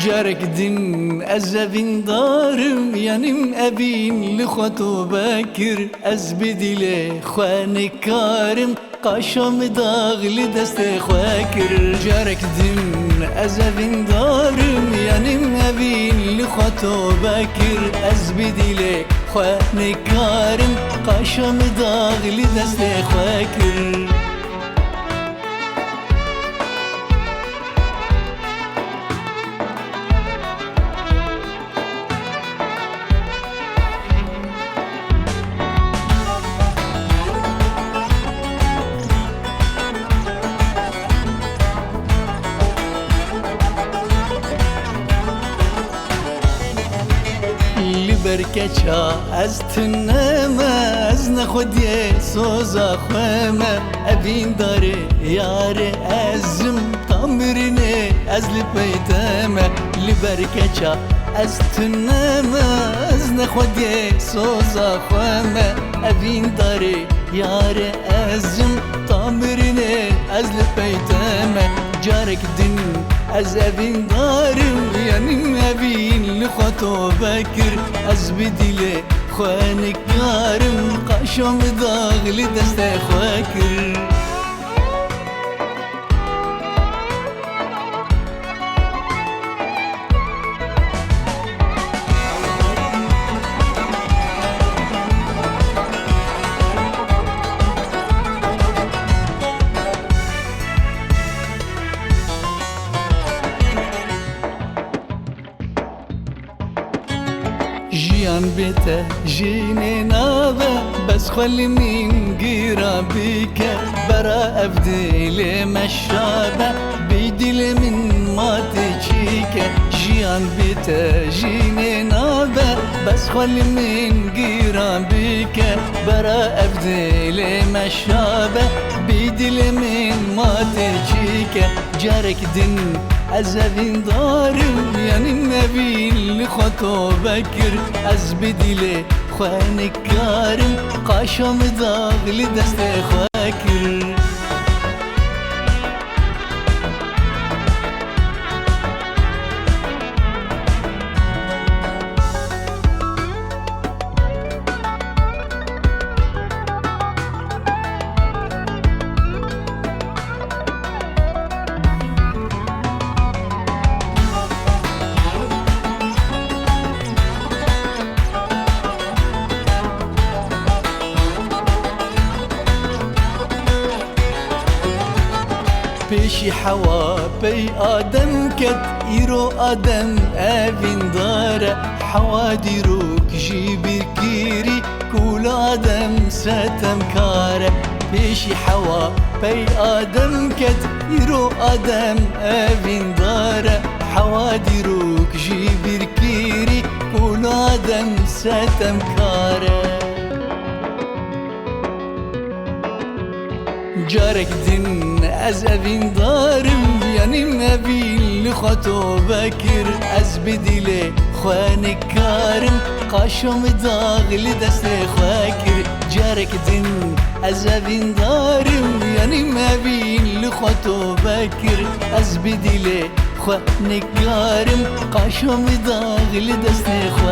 جارك دن از اوین دارم ینیم اوین لخوتو بکر از بدیل خواه کارم قاشم داغل دست خواه کر جارك دن از اوین دارم ینیم اوین لخوتو بکر از بدیل خواه کارم قاشم داغل دست خواه کر برکچا از تنما از نخودی سوزا خوامه اوین داره یار ازم تامرینه از لپیتمه لبرکچا از تنما از نخودی سوزا خوامه اوین داره یار ازم تامرینه از لپیتمه جارك دن از اوین دارم ینیم اوین لخوتو بکر از بدیل خواه کارم قاشم داغل دست خواه کر جیان بیته جینه نابه بس خلی من گیرا بیکه برا افدیل مشابه بیدیل من ماتی چیکه جیان بیته جینه نابه بس خلی من گیرا بیکه برا افدیل مشابه بیدیل من ماتی چیکه جارك دن از اوین دارم ینیم اوین لخوتو بکر از بدیل خواه کارم قاشم داغل دست خواه کر پیشی حوا پی آدم کد ایرو آدم اوین داره حوا دیروک جی بیرکیری کول آدم ستم کاره پیشی حوا پی آدم کد ایرو آدم اوین داره حوا دیروک جی بیرکیری کول آدم ستم کاره جارك دن از اوین دارم ینیم اوین لخوتو بکر از بدیل خواه کارم قاشم داغل دست خواه کر جارك دن از اوین دارم ینیم اوین لخوتو بکر از بدیل خواه کارم قاشم داغل دست خواه